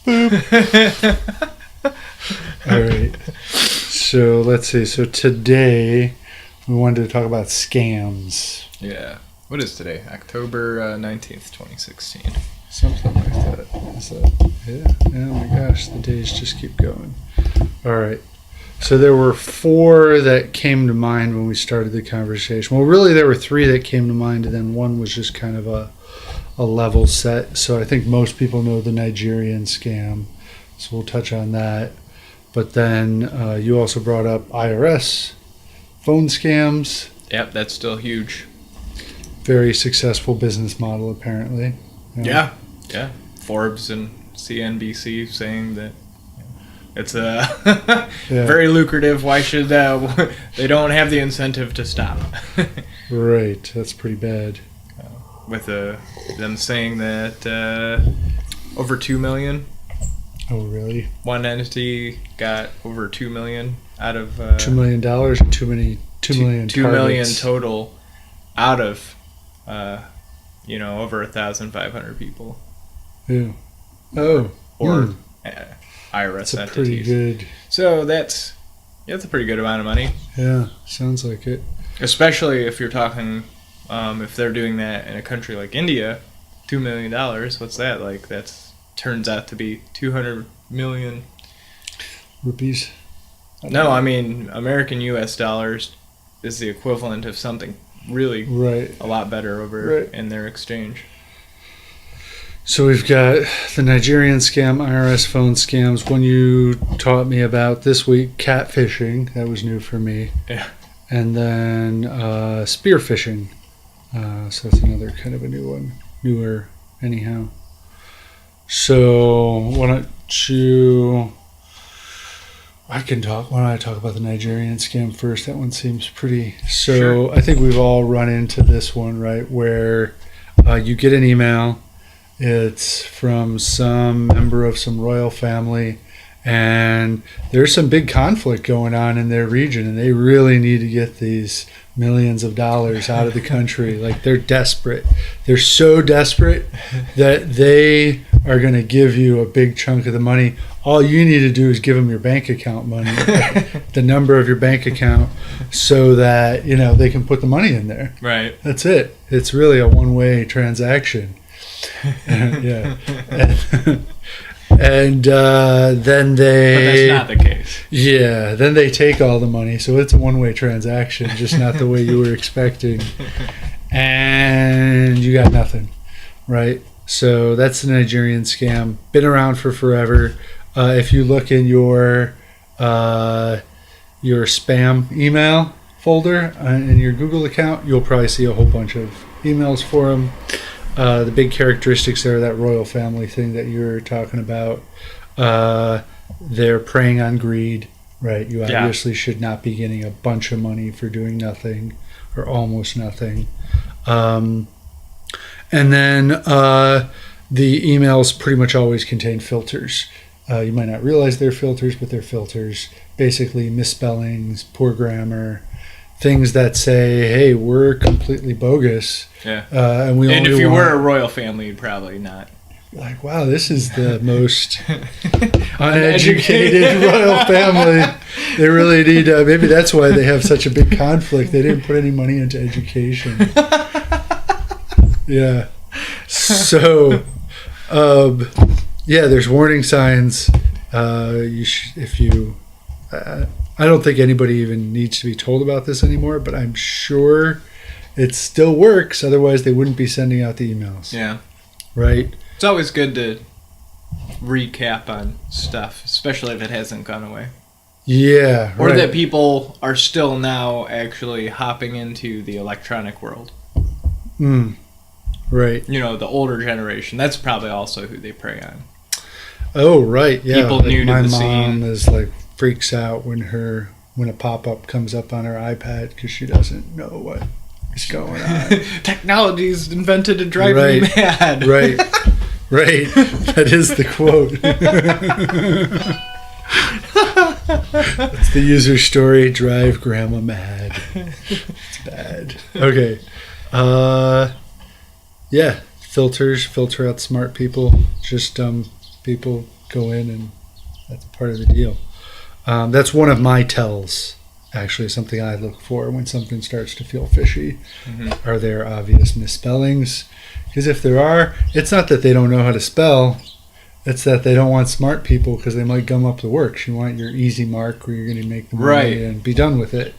Boop. All right. So let's see. So today we wanted to talk about scams. Yeah. What is today? October 19th, 2016. Something like that. Is that? Yeah. Oh my gosh, the days just keep going. All right. So there were 4 that came to mind when we started the conversation. Well, really, there were 3 that came to mind, and then one was just kind of a level set. So I think most people know the Nigerian scam. So we'll touch on that. But then you also brought up IRS phone scams. Yep, that's still huge. Very successful business model, apparently. Yeah. Forbes and CNBC saying that it's very lucrative. Why should they don't have the incentive to stop? Right, that's pretty bad. With them saying that over 2 million. Oh, really? One entity got over 2 million out of $2 million or $2 million 2 million targets? total out of over 1,500 people. Yeah. Oh. Or IRS That's a entities. pretty good. So that's a pretty good amount of money. Yeah, sounds like it. Especially if you're talking, if they're doing that in a country like India, $2 million. What's that like? That turns out to be 200 million Rupees? No, I mean American U.S. dollars is the equivalent of something really a lot better over in their exchange. So we've got the Nigerian scam, IRS phone scams. One you taught me about this week, catfishing. That was new for me. Yeah. And then spear phishing. So that's another kind of a new one. Newer, anyhow. So why don't you... Why don't I talk about the Nigerian scam first? That one seems pretty... So sure. I think we've all run into this one, right? Where you get an email. It's from some member of some royal family, and there's some big conflict going on in their region, and they really need to get these millions of dollars out of the country. Like, they're desperate. They're so desperate that they are going to give you a big chunk of the money. All you need to do is give them your bank account money, the number of your bank account, so that, they can put the money in there. Right. That's it. It's really a one-way transaction. Yeah. And then they... But that's not the case. Yeah, then they take all the money, so it's a one-way transaction, just not the way you were expecting. And you got nothing, right? So that's the Nigerian scam. Been around for forever. If you look in your spam email folder in your Google account, you'll probably see a whole bunch of emails for them. The big characteristics there, that royal family thing that you were talking about, they're preying on greed, right? You obviously should not be getting a bunch of money for doing nothing or almost nothing. And then the emails pretty much always contain filters. You might not realize they're filters, but they're filters. Basically misspellings, poor grammar, things that say, hey, we're completely bogus. Yeah. And if you were a royal family, you'd probably not. Like, wow, this is the most uneducated royal family. They really need maybe that's why they have such a big conflict. They didn't put any money into education. Yeah. So, there's warning signs. I don't think anybody even needs to be told about this anymore, but I'm sure it still works. Otherwise, they wouldn't be sending out the emails. Yeah. Right? It's always good to recap on stuff, especially if it hasn't gone away. Yeah. Or that people are still now actually hopping into the electronic world. Right. The older generation. That's probably also who they prey on. Oh, right. Yeah. People new to the scene. My mom is freaks out when a pop-up comes up on her iPad because she doesn't know what is going on. Technology's invented to drive me mad. Right. That is the quote. That's the user story. Drive grandma mad. It's bad. Okay. Filters. Filter out smart people. Just dumb people go in, and that's part of the deal. That's one of my tells, actually, something I look for when something starts to feel fishy. Mm-hmm. Are there obvious misspellings? Because if there are, it's not that they don't know how to spell. It's that they don't want smart people because they might gum up the works. You want your easy mark where you're going to make the money Right. and be done with it.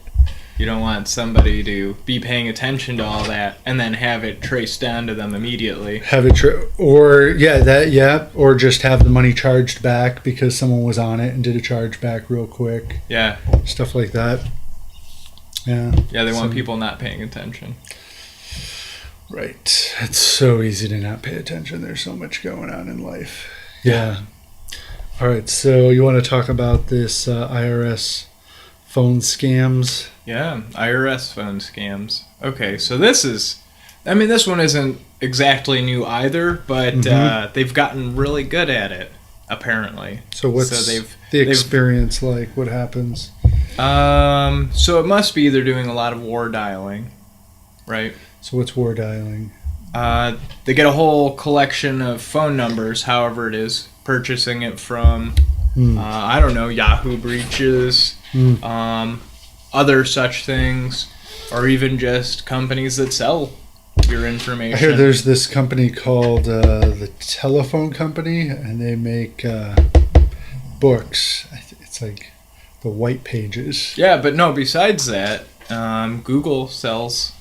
You don't want somebody to be paying attention to all that and then have it traced down to them immediately. Have it, or just have the money charged back because someone was on it and did a charge back real quick. Yeah. Stuff like that. Yeah. Yeah, they want people not paying attention. Right. It's so easy to not pay attention. There's so much going on in life. Yeah. All right. So you want to talk about this IRS phone scams? Yeah, IRS phone scams. Okay, so this one isn't exactly new either, but they've gotten really good at it, apparently. So what's the experience like? What happens? So it must be either doing a lot of war dialing, right? So what's war dialing? They get a whole collection of phone numbers, however it is, purchasing it from, I don't know, Yahoo breaches, other such things, or even just companies that sell your information. I hear there's this company called the Telephone Company, and they make books. It's like the white pages. Yeah, but no, besides that, Google sells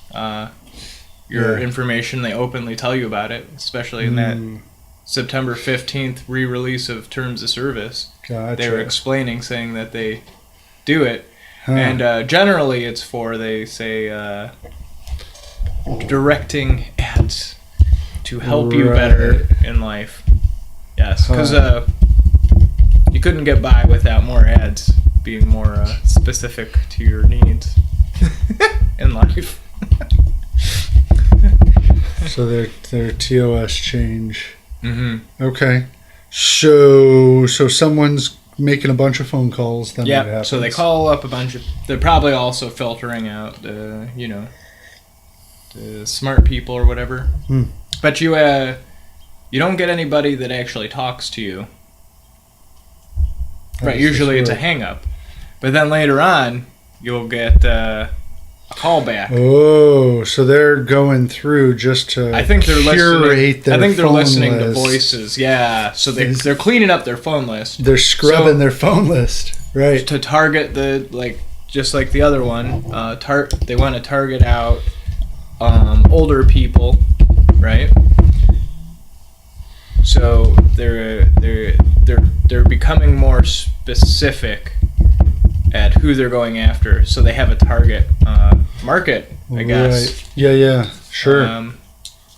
your information. They openly tell you about it, especially in that September 15th re-release of Terms of Service. Gotcha. They were explaining, saying that they do it. And generally it's for, they say, directing ads to help you better in life. Yes, because you couldn't get by without more ads being more specific to your needs in life. So their TOS change. Mm-hmm. Okay. So someone's making a bunch of phone calls. Then what Yeah, happens? so they call up a bunch of... They're probably also filtering out the smart people or whatever. But you don't get anybody that actually talks to you. Right, usually it's a hang-up. But then later on, you'll get a callback. Oh, so they're going through just to I think they're curate their I think they're phone listening to list. voices. Yeah, so they're cleaning up their phone list. They're scrubbing their phone list, right? To target just like the other one, they want to target out older people, right? So they're becoming more specific at who they're going after. So they have a target market, I guess. Right. Yeah, sure.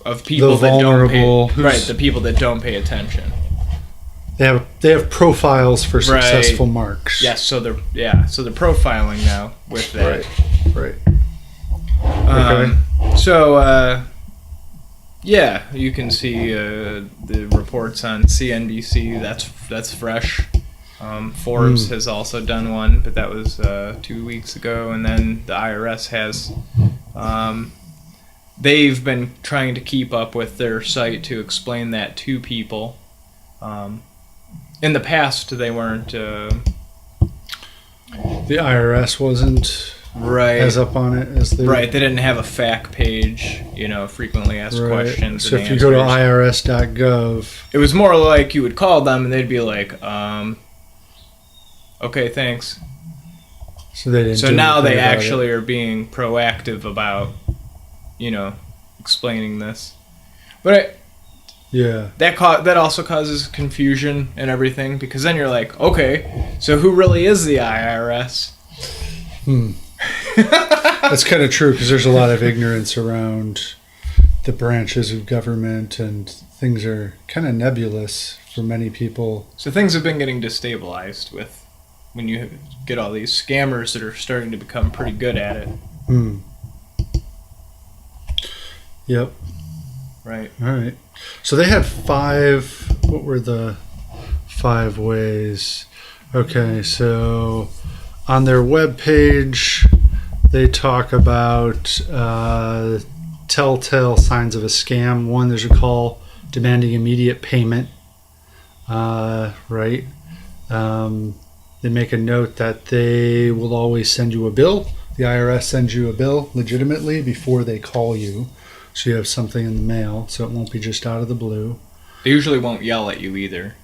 Of people The that don't vulnerable, pay, right? The people that don't pay attention. They have profiles for successful marks. Yes, so they're profiling now with that. Right. Okay. So you can see the reports on CNBC. That's fresh. Forbes has also done one, but that was 2 weeks ago. And then the IRS has. They've been trying to keep up with their site to explain that to people. In the past, they weren't. The IRS wasn't as up on it as they. Right, they didn't have a FAQ page. Frequently asked questions. So if you go to irs.gov, it was more like you would call them and they'd be like, "Okay, thanks." So they didn't. So now they actually are being proactive about, explaining this. But that also causes confusion and everything, because then you're like, okay, so who really is the IRS? That's kind of true, because there's a lot of ignorance around the branches of government, and things are kind of nebulous for many people. So things have been getting destabilized with when you get all these scammers that are starting to become pretty good at it. Yep. Right. All right. So they had 5. What were the 5 ways? Okay, so on their webpage, they talk about telltale signs of a scam. 1, there's a call demanding immediate payment. right? They make a note that they will always send you a bill. The IRS sends you a bill legitimately before they call you. So you have something in the mail, so it won't be just out of the blue. They usually won't yell at you either.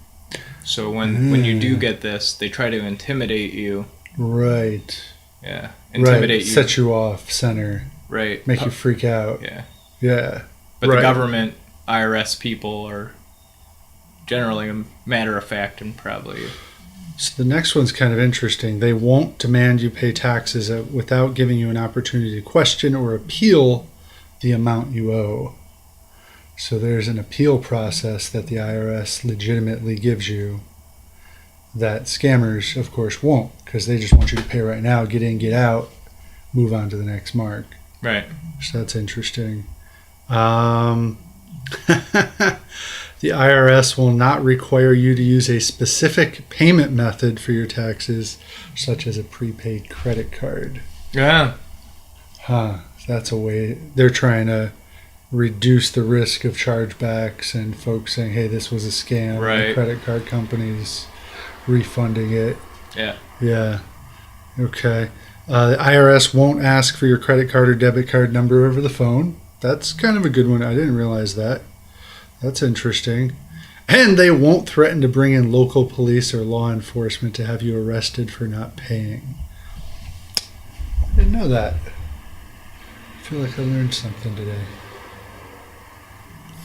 So when you do get this, they try to intimidate you. Right. Yeah. Intimidate you. Set you off center. Right. Make you freak out. Yeah. Yeah. But the government, IRS people are generally a matter of fact and probably... So the next one's kind of interesting. They won't demand you pay taxes without giving you an opportunity to question or appeal the amount you owe. So there's an appeal process that the IRS legitimately gives you that scammers, of course, won't, because they just want you to pay right now, get in, get out, move on to the next mark. Right. So that's interesting. The IRS will not require you to use a specific payment method for your taxes, such as a prepaid credit card. Yeah. That's a way they're trying to reduce the risk of chargebacks and folks saying, hey, this was a scam. Right. And the credit card companies refunding it. Yeah. Yeah. Okay. The IRS won't ask for your credit card or debit card number over the phone. That's kind of a good one. I didn't realize that. That's interesting. And they won't threaten to bring in local police or law enforcement to have you arrested for not paying. I didn't know that. I feel like I learned something today.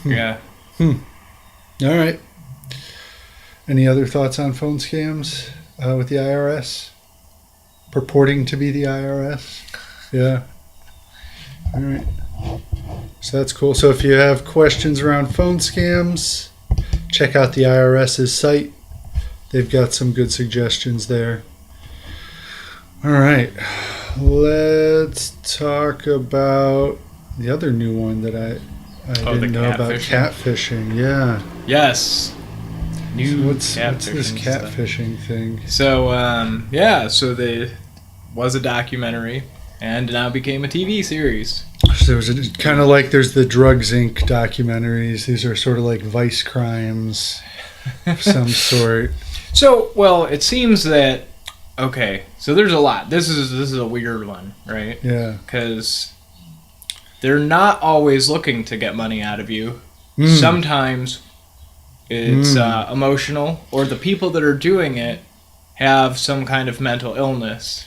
Yeah. All right. Any other thoughts on phone scams with the IRS? Purporting to be the IRS? Yeah. All right. So that's cool. So if you have questions around phone scams, check out the IRS's site. They've got some good suggestions there. All right. Let's talk about the other new one that I didn't know about. Catfishing. Yeah. Yes. What's this catfishing thing? So, so there was a documentary and now became a TV series. So there's kind of like there's the Drugs Inc. documentaries. These are sort of like vice crimes of some sort. So, well, it seems that, okay, so there's a lot. This is a weird one, right? Yeah. Because they're not always looking to get money out of you. Sometimes it's emotional, or the people that are doing it have some kind of mental illness.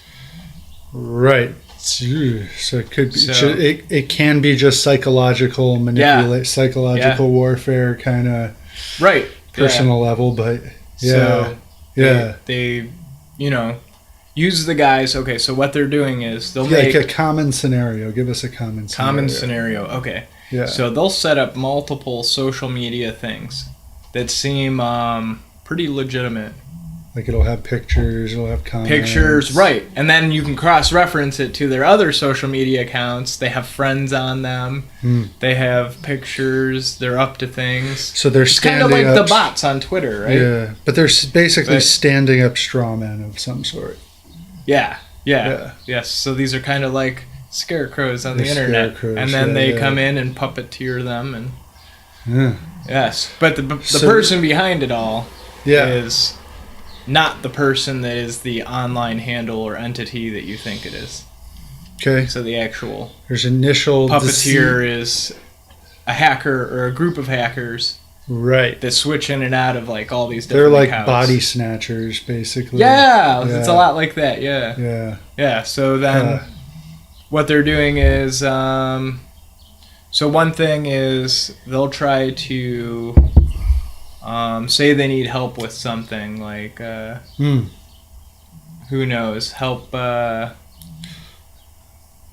Right. So it could be. It can be just psychological psychological warfare kind of personal level, but they use the guys. Okay, so what they're doing is they'll make like a common scenario. Give us a common scenario. Okay. Yeah. So they'll set up multiple social media things that seem pretty legitimate. Like it'll have pictures, it'll have comments. Pictures, right. And then you can cross-reference it to their other social media accounts. They have friends on them. They have pictures. They're up to things. So they're standing kind of like the bots on Twitter, right? Yeah, but they're basically standing up straw men of some sort. Yeah. Yes, so these are kind of like scarecrows on the internet. And then they come in and puppeteer them. And yes, but the person behind it all is... not the person that is the online handle or entity that you think it is. Okay. So the actual puppeteer is a hacker or a group of hackers. Right. That switch in and out of like all these different accounts. They're like body snatchers, basically. Yeah, it's a lot like that. Yeah. Yeah. So then, what they're doing is, so one thing is they'll try to. Say they need help with something like who knows, help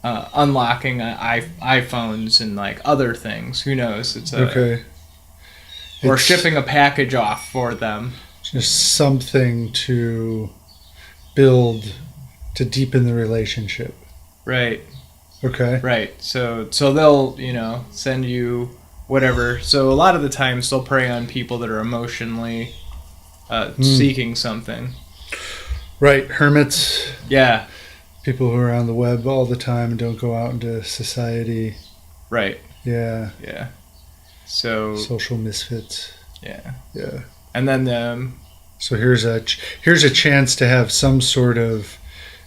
unlocking iPhones and like other things. Who knows? It's or shipping a package off for them. Just something to build to deepen the relationship. Right. Okay. Right. So they'll send you. Whatever. So a lot of the times they'll prey on people that are emotionally seeking something. Right. Hermits. Yeah. People who are on the web all the time and don't go out into society. Right. Yeah. Yeah. So social misfits. Yeah. Yeah. And then So here's a chance to have some sort of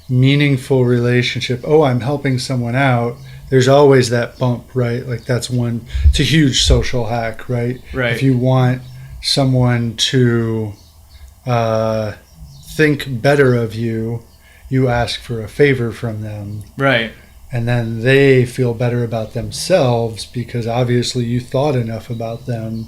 meaningful relationship. Oh, I'm helping someone out. There's always that bump, right? Like that's one. It's a huge social hack, right? Right. If you want someone to think better of you, you ask for a favor from them. right. And then they feel better about themselves because obviously you thought enough about them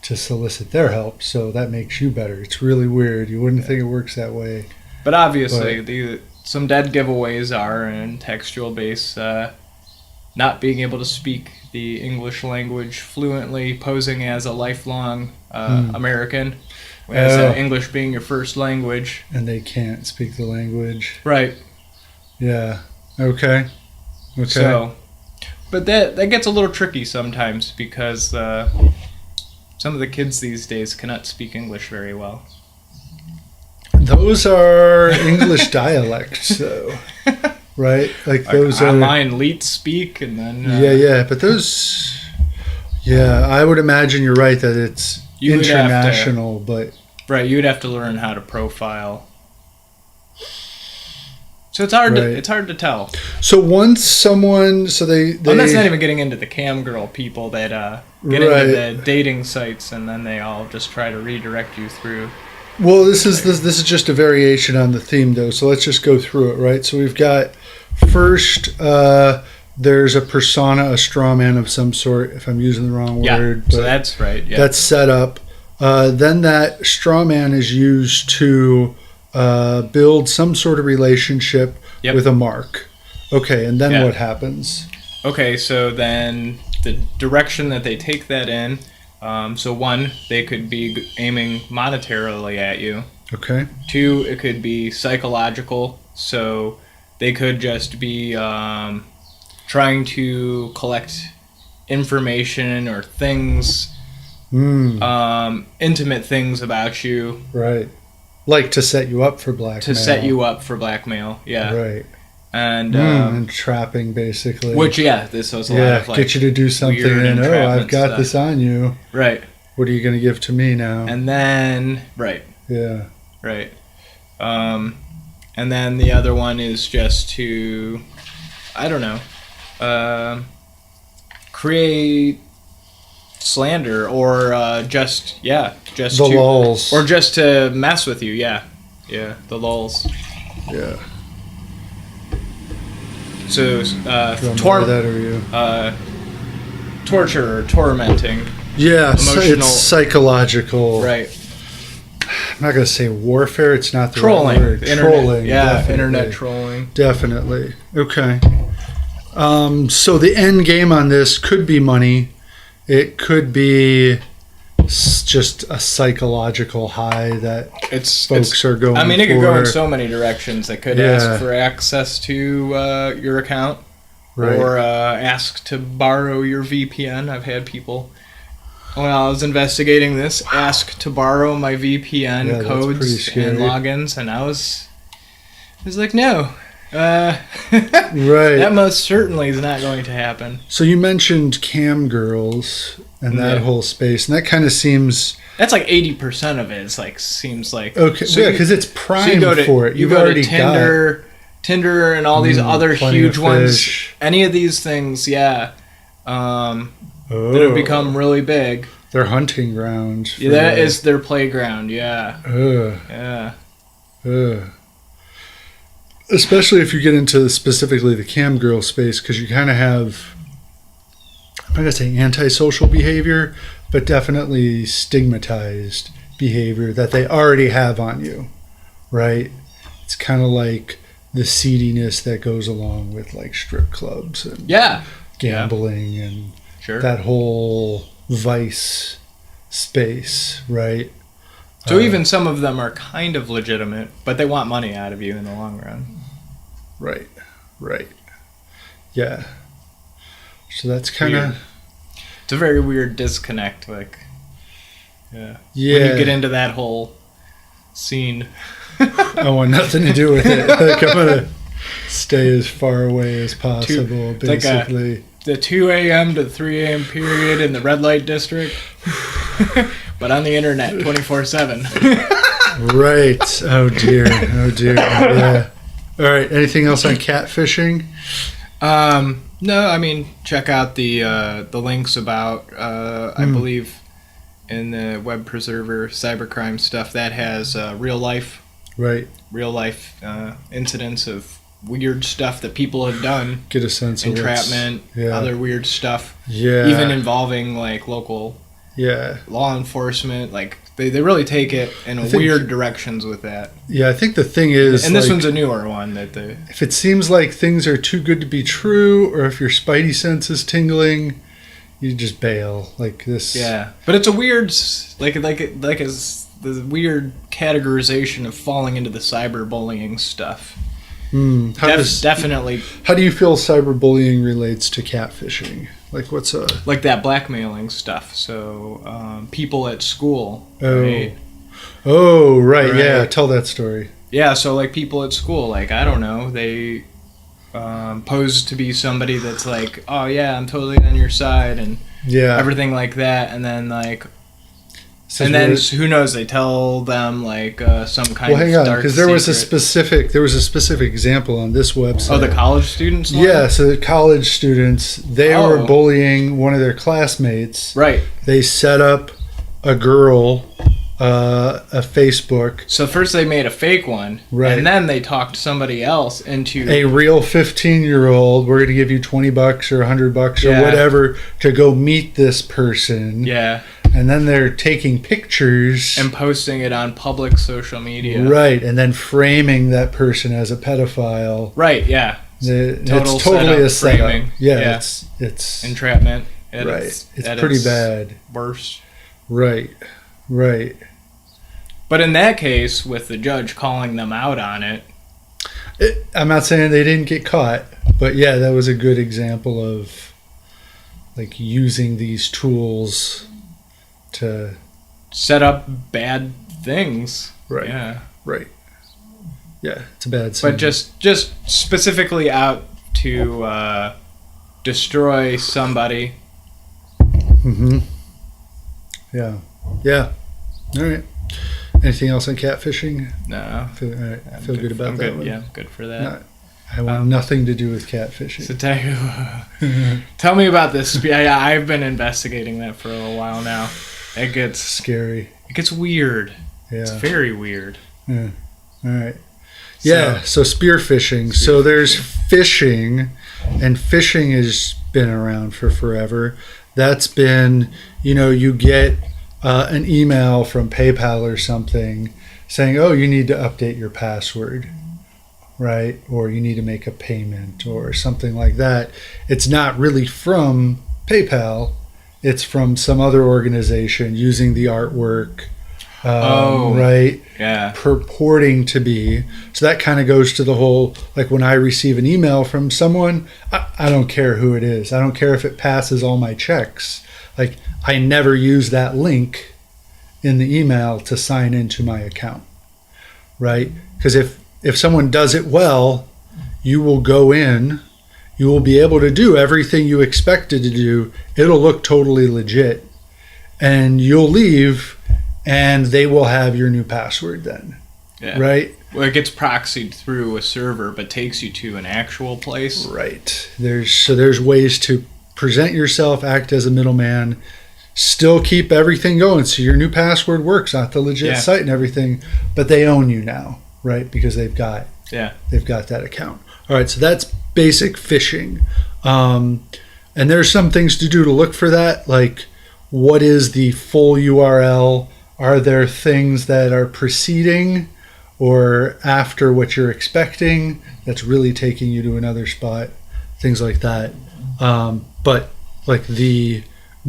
to solicit their help. So that makes you better. It's really weird. You wouldn't think it works that way. But obviously, some dead giveaways are in textual base. Not being able to speak the English language fluently, posing as a lifelong American, whereas English being your first language. And they can't speak the language. Right. Yeah. Okay. So, but that gets a little tricky sometimes because some of the kids these days cannot speak English very well. Those are English dialects, though. Right? Like those are online leet speak and then yeah, but those I would imagine you're right that it's international, but right, you would have to learn how to profile. So it's hard to tell. So once someone and that's not even getting into the cam girl people that get into the dating sites and then they all just try to redirect you through. Well, this is just a variation on the theme, though. So let's just go through it, right? So we've got first, there's a persona, a straw man of some sort, if I'm using the wrong word. So that's right. Yeah. That's set up. Then that straw man is used to build some sort of relationship with a mark. Okay, and then what happens? Okay, so then the direction that they take that in. So one, they could be aiming monetarily at you. Okay. Two, it could be psychological. So they could just be trying to collect information or things, intimate things about you. Right. Like to set you up for blackmail. Yeah. Right. And trapping, basically. Which, this was a lot of like get you to do something, and I've got stuff. this on you. Right. What are you going to give to me now? And then, Yeah. Right. And then the other one is just to, I don't know, create slander or just the to lulz, or just to mess with you. Yeah, the lulz. Yeah. So torture or tormenting. Yeah, emotional, it's psychological. Right. I'm not going to say warfare. It's not the trolling. right word. Trolling. Yeah, definitely. internet trolling. Definitely. Okay. So the end game on this could be money. It could be just a psychological high that folks are going for. I mean, it could go in so many directions. They could ask for access to your account or ask to borrow your VPN. I've had people, when I was investigating this, ask to borrow my VPN codes and logins, and I was like, no. Right. That most certainly is not going to happen. So you mentioned cam girls and that whole space, and that kind of seems... That's like 80% of it. It's like seems like okay, so because it's prime for it. You go to Tinder, and all these other huge ones. Any of these things, that have become really big. Their hunting grounds. That is their playground. Yeah. Especially if you get into specifically the cam girl space, because you kind of have, I'm not going to say antisocial behavior, but definitely stigmatized behavior that they already have on you, right? It's kind of like the seediness that goes along with like strip clubs and gambling and that whole vice space, right? So even some of them are kind of legitimate, but they want money out of you in the long run. Right. Yeah. So that's kind of... It's a very weird disconnect, like... Yeah. When you get into that whole scene. I want nothing to do with it. Like, I'm going to stay as far away as possible, basically. Like the 2 a.m. to 3 a.m. period in the red light district. but on the internet 24/7. Right. Oh dear. Oh dear. Yeah. All right. Anything else on catfishing? No, I mean, check out the links about I believe in the web preserver cybercrime stuff that has real life incidents of weird stuff that people have done. Get a sense of entrapment, other weird stuff. Yeah. Even involving like local law enforcement. Like they really take it in weird directions with that. Yeah, I think the thing is, and this one's a newer one that if it seems like things are too good to be true, or if your spidey sense is tingling, you just bail like this. Yeah, but it's a weird it's the weird categorization of falling into the cyberbullying stuff. Definitely. How do you feel cyberbullying relates to catfishing? Like what's like that blackmailing stuff? So people at school. Right? Yeah. Tell that story. Yeah, so like people at school, like I don't know, they pose to be somebody that's like, oh yeah, I'm totally on your side and everything like that, and then like. And then who knows? They tell them like some kind of hang on, because there was a secret. specific example on this website. Oh, the college students. Yeah, so the college students they were bullying one of their classmates. Right. They set up a girl, a Facebook. So first they made a fake one, right, and then they talked somebody else into a real 15-year-old. We're going to give you $20 or $100 or whatever to go meet this person. Yeah. And then they're taking pictures and posting it on public social media. Right, and then framing that person as a pedophile. Right, yeah. It's totally a setup. Framing. Yeah, it's entrapment. Right. It's pretty bad. Worse. Right. But in that case, with the judge calling them out on it, I'm not saying they didn't get caught, but yeah, that was a good example of like using these tools to set up bad things. Right. Yeah. Right. Yeah, it's a bad scene. But just specifically out to destroy somebody. Mm-hmm. Yeah. Yeah. All right. Anything else on catfishing? No. Feel good about that one? Yeah, good for that. I want nothing to do with catfishing. So tell me about this. I've been investigating that for a while now. It gets scary. It gets weird. Yeah. It's very weird. Yeah. All right. Yeah. So spear phishing. So there's phishing, and phishing has been around for forever. That's been, you get an email from PayPal or something saying, oh, you need to update your password, right? Or you need to make a payment or something like that. It's not really from PayPal. It's from some other organization using the artwork, right? Yeah. Purporting to be. So that kind of goes to the whole, like when I receive an email from someone, I don't care who it is. I don't care if it passes all my checks. Like I never use that link in the email to sign into my account, right? Because if someone does it well, you will go in, you will be able to do everything you expected to do. It'll look totally legit. And you'll leave, and they will have your new password then. Yeah. Right? Well, it gets proxied through a server, but takes you to an actual place. Right. There's ways to present yourself, act as a middleman, still keep everything going. So your new password works on the legit site and everything, but they own you now, right? Because they've got that account. All right, so that's basic phishing. And there's some things to do to look for that, like what is the full URL? Are there things that are preceding or after what you're expecting that's really taking you to another spot? Things like that. But like the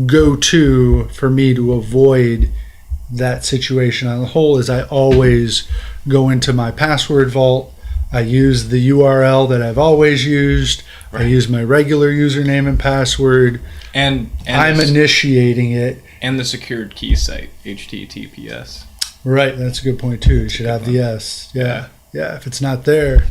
go-to for me to avoid that situation on the whole is I always go into my password vault. I use the URL that I've always used. Right. I use my regular username and password. And I'm initiating it. And the secured key site, HTTPS. Right, that's a good point too. You should have the S. Yeah. If it's not there,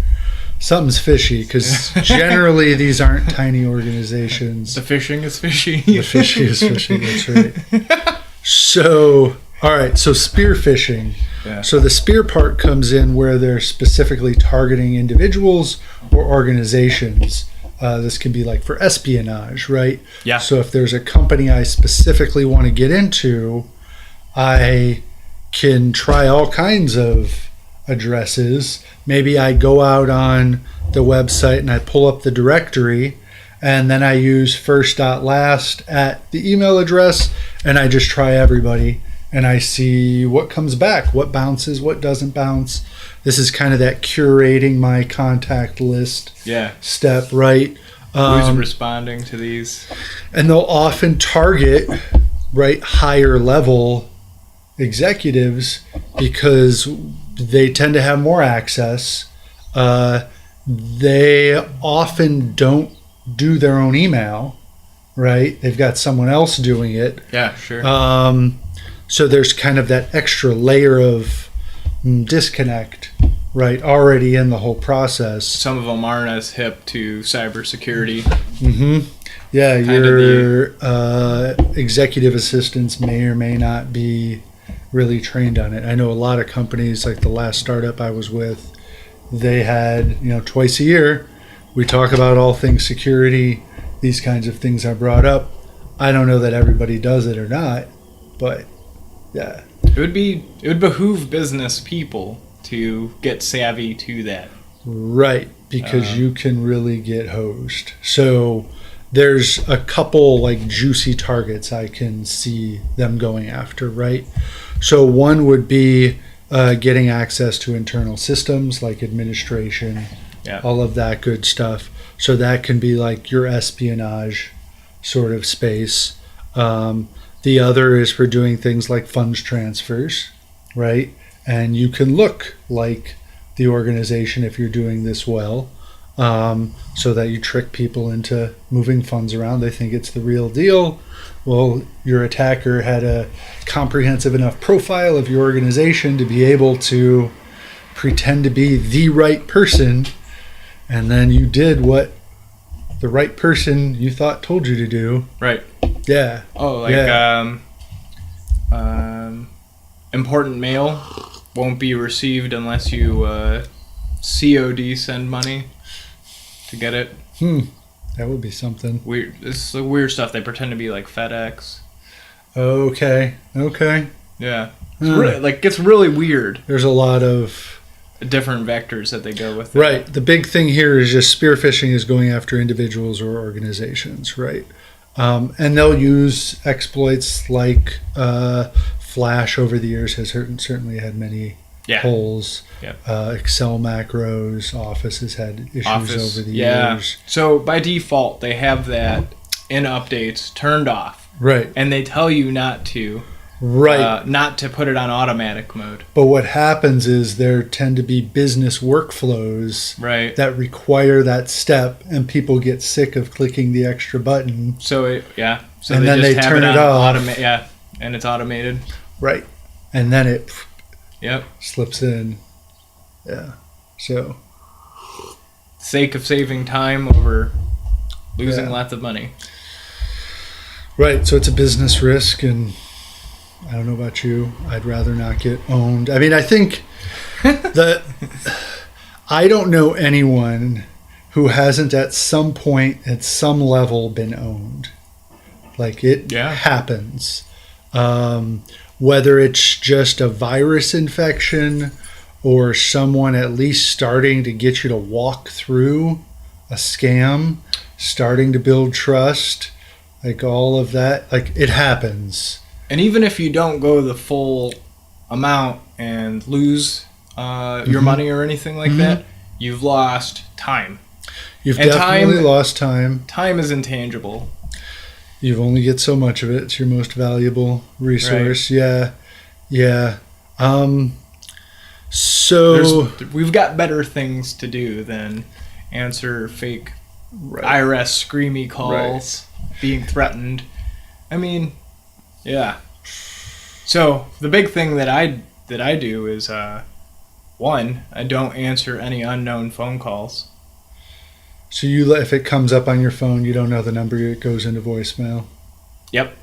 something's fishy, because generally these aren't tiny organizations. The phishing is fishy. The phishing is fishy, that's right. So, All right, so spear phishing. Yeah. So the spear part comes in where they're specifically targeting individuals or organizations. This can be like for espionage, right? Yeah. So if there's a company I specifically want to get into, I can try all kinds of addresses. Maybe I go out on the website and I pull up the directory, and then I use first.last at the email address, and I just try everybody, and I see what comes back, what bounces, what doesn't bounce. This is kind of that curating my contact list step, right? Who's responding to these? And they'll often target, right, higher level executives because they tend to have more access. They often don't do their own email, right? They've got someone else doing it. Yeah, sure. So there's kind of that extra layer of disconnect, right, already in the whole process. Some of them aren't as hip to cybersecurity. Mm-hmm. Yeah, your executive assistants may or may not be really trained on it. I know a lot of companies, like the last startup I was with, they had, twice a year, we talk about all things security, these kinds of things I brought up. I don't know that everybody does it or not, but yeah. It would behoove business people to get savvy to that. Right, because you can really get hosed. So there's a couple like juicy targets I can see them going after, right? So one would be getting access to internal systems like administration, all of that good stuff. So that can be like your espionage sort of space. The other is for doing things like funds transfers, right? And you can look like the organization if you're doing this well, so that you trick people into moving funds around. They think it's the real deal. Well, your attacker had a comprehensive enough profile of your organization to be able to pretend to be the right person, and then you did what the right person you thought told you to do. Right. Yeah. Oh, like important mail won't be received unless you COD send money to get it. That would be something. Weird. This is the weird stuff. They pretend to be like FedEx. Okay. Yeah. It's gets really weird. There's a lot of different vectors that they go with. Right. The big thing here is just spear phishing is going after individuals or organizations, right? And they'll use exploits like Flash over the years has certainly had many holes. Yep. Excel macros, Office has had issues over the years. So by default, they have that in updates turned off. Right. And they tell you not to. Right. Not to put it on automatic mode. But what happens is there tend to be business workflows that require that step, and people get sick of clicking the extra button. So and then they turn it off. And it's automated. Right. And then it slips in. Yeah. So sake of saving time over losing lots of money. Right. So it's a business risk, and I don't know about you. I'd rather not get owned. I mean, I think I don't know anyone who hasn't at some point, at some level, been owned. Like it happens. Whether it's just a virus infection or someone at least starting to get you to walk through a scam, starting to build trust, like all of that, like it happens. And even if you don't go the full amount and lose your money or anything like that, you've lost time. You've definitely lost time. Time is intangible. You only get so much of it. It's your most valuable resource. Right. Yeah. So we've got better things to do than answer fake IRS screamy calls, being threatened. I mean, yeah. So the big thing that I do is one, I don't answer any unknown phone calls. So if it comes up on your phone, you don't know the number, it goes into voicemail. Yep.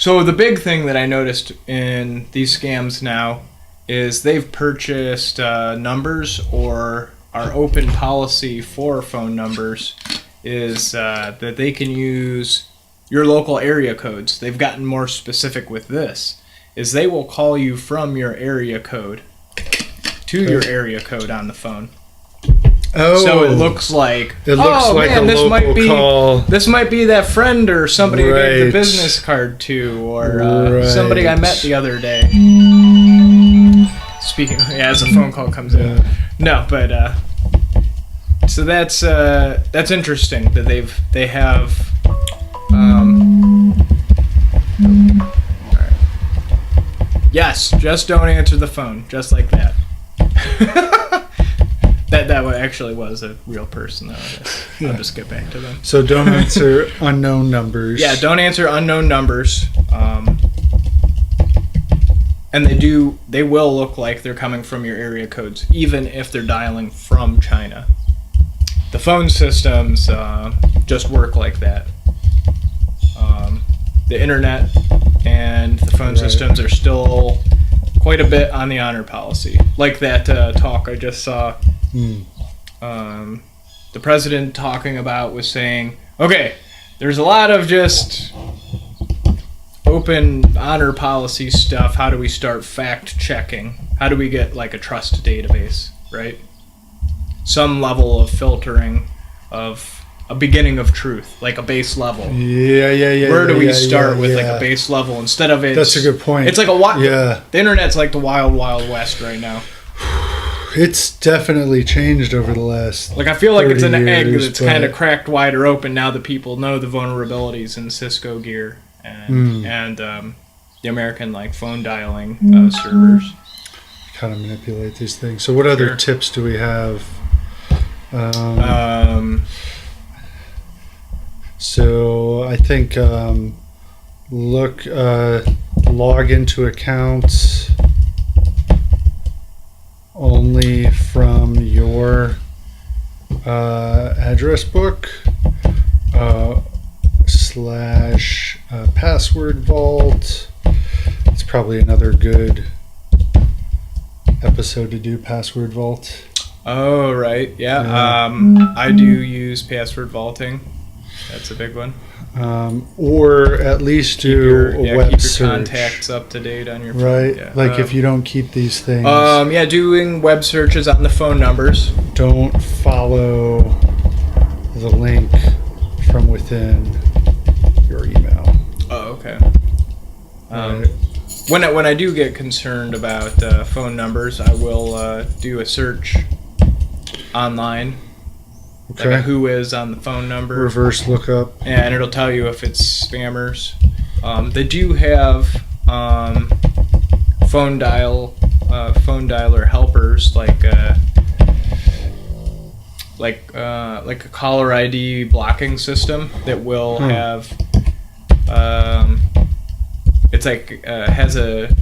So the big thing that I noticed in these scams now is they've purchased numbers, or our open policy for phone numbers is that they can use your local area codes. They've gotten more specific with this, is they will call you from your area code to your area code on the phone. Oh, so it looks like like man, a this local might be call. this might be that friend or somebody I gave the Right. business card to, or Right. somebody I met the other day. Speaking, as a phone call comes in. Yeah. No, but so that's interesting that they have. Alright. Yes, just don't answer the phone, just like that. that actually was a real person, though. I guess. I'll just get back to them. So don't answer unknown numbers. Yeah, don't answer unknown numbers. And they will look like they're coming from your area codes, even if they're dialing from China. The phone systems just work like that. The internet and the phone systems are still quite a bit on the honor policy. Like that talk I just saw. The president talking about was saying, okay, there's a lot of just open honor policy stuff. How do we start fact checking? How do we get like a trust database, right? Some level of filtering of a beginning of truth, like a base level. Yeah. Where do we start with like a base level instead of it? That's a good point. It's like the internet's like the wild west right now. It's definitely changed over the last. Like I feel like it's an egg years, that's kind of cracked wider open now that people know the vulnerabilities in Cisco gear and the American like phone dialing servers. Kind of manipulate these things. So what other tips do we have? So I think log into accounts only from your address book slash password vault. It's probably another good episode to do password vault. Oh, right. Yeah. I do use password vaulting. That's a big one. Or at least do a web keep your search. Contacts up to date on your phone. Right? Yeah. Like if you don't keep these things. Doing web searches on the phone numbers. Don't follow the link from within your email. Oh, okay. Right. When I do get concerned about phone numbers, I will do a search online. Okay. Like a who is on the phone number. Reverse lookup. And it'll tell you if it's spammers. They do have phone dialer helpers like a caller ID blocking system that will have it's like has a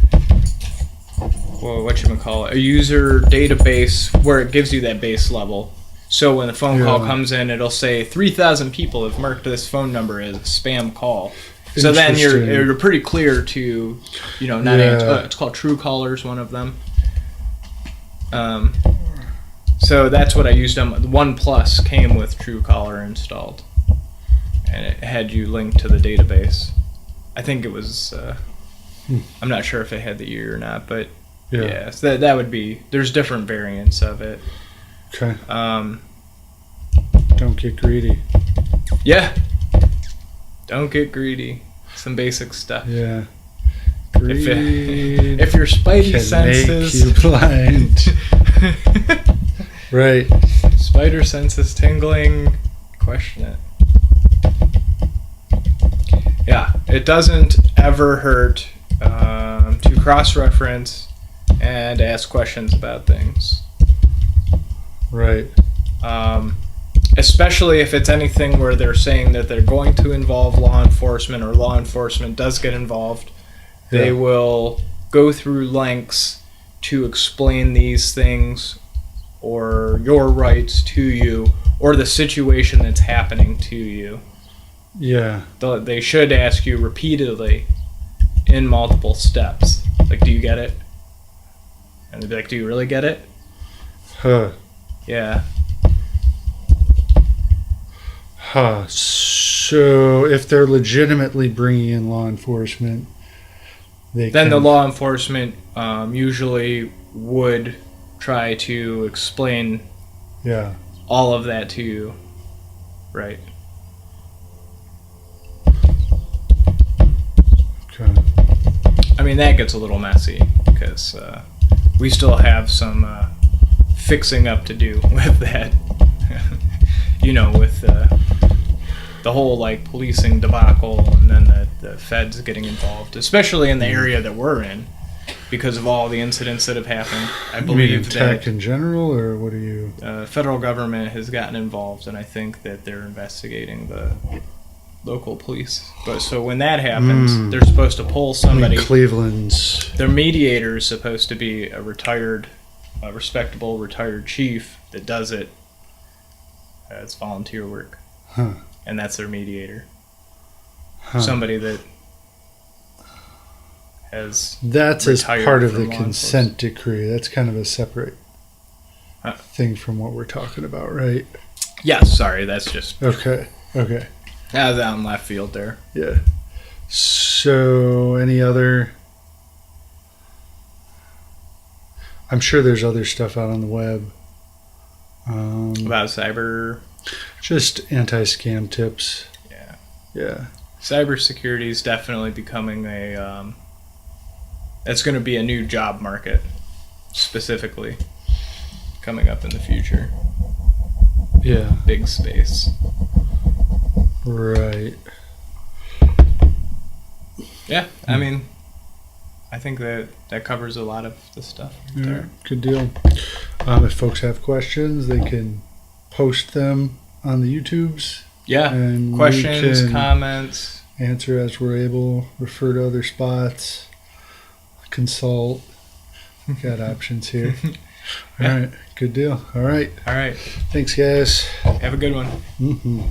a user database where it gives you that base level. So when the phone call comes in, it'll say 3,000 people have marked this phone number as a spam call. So then you're pretty clear to, not answer. It's called Truecaller's one of them. So that's what I used on the OnePlus came with Truecaller installed, and it had you linked to the database. I think it was. I'm not sure if it had the year or not, but so that would be. There's different variants of it. Okay. Don't get greedy. Yeah. Don't get greedy. Some basic stuff. Yeah. Greed. If your spidey can senses make you blind. Right. Spider senses tingling. Question it. Yeah. It doesn't ever hurt to cross-reference and ask questions about things. Right. Especially if it's anything where they're saying that they're going to involve law enforcement or law enforcement does get involved. They will go through lengths to explain these things or your rights to you or the situation that's happening to you. Yeah. They should ask you repeatedly, in multiple steps. Like, do you get it? And they'd be like, do you really get it? Huh. Yeah. Huh. So if they're legitimately bringing in law enforcement, Then the law enforcement usually would try to explain all of that to you. Right. Okay. I mean, that gets a little messy because we still have some fixing up to do with that. With the whole like policing debacle, and then the feds getting involved, especially in the area that we're in, because of all the incidents that have happened. I believe tech that in general, or what are you? Federal government has gotten involved, and I think that they're investigating the local police. But so when that happens, they're supposed to pull somebody. Cleveland's. Their mediator is supposed to be a respectable retired chief that does it. It's volunteer work. Huh. And that's their mediator. Huh. Somebody that has That's as retired part of from the law consent decree. That's kind of a separate Huh. thing from what we're talking about, right? Yes, sorry, that's just Okay. that was out in left field there. Yeah. So, any other? I'm sure there's other stuff out on the web. About cyber. Just anti-scam tips. Yeah. Yeah. Cybersecurity is definitely becoming it's going to be a new job market, specifically, coming up in the future. Yeah. Big space. Right. Yeah, I mean, I think that covers a lot of the stuff. Right there. Good deal. If folks have questions, they can post them on the YouTubes. Yeah, And questions, comments. Answer as we're able. Refer to other spots. Consult. Got options here. All right. Good deal. All right. All right. Thanks, guys. Have a good one. Mm-hmm.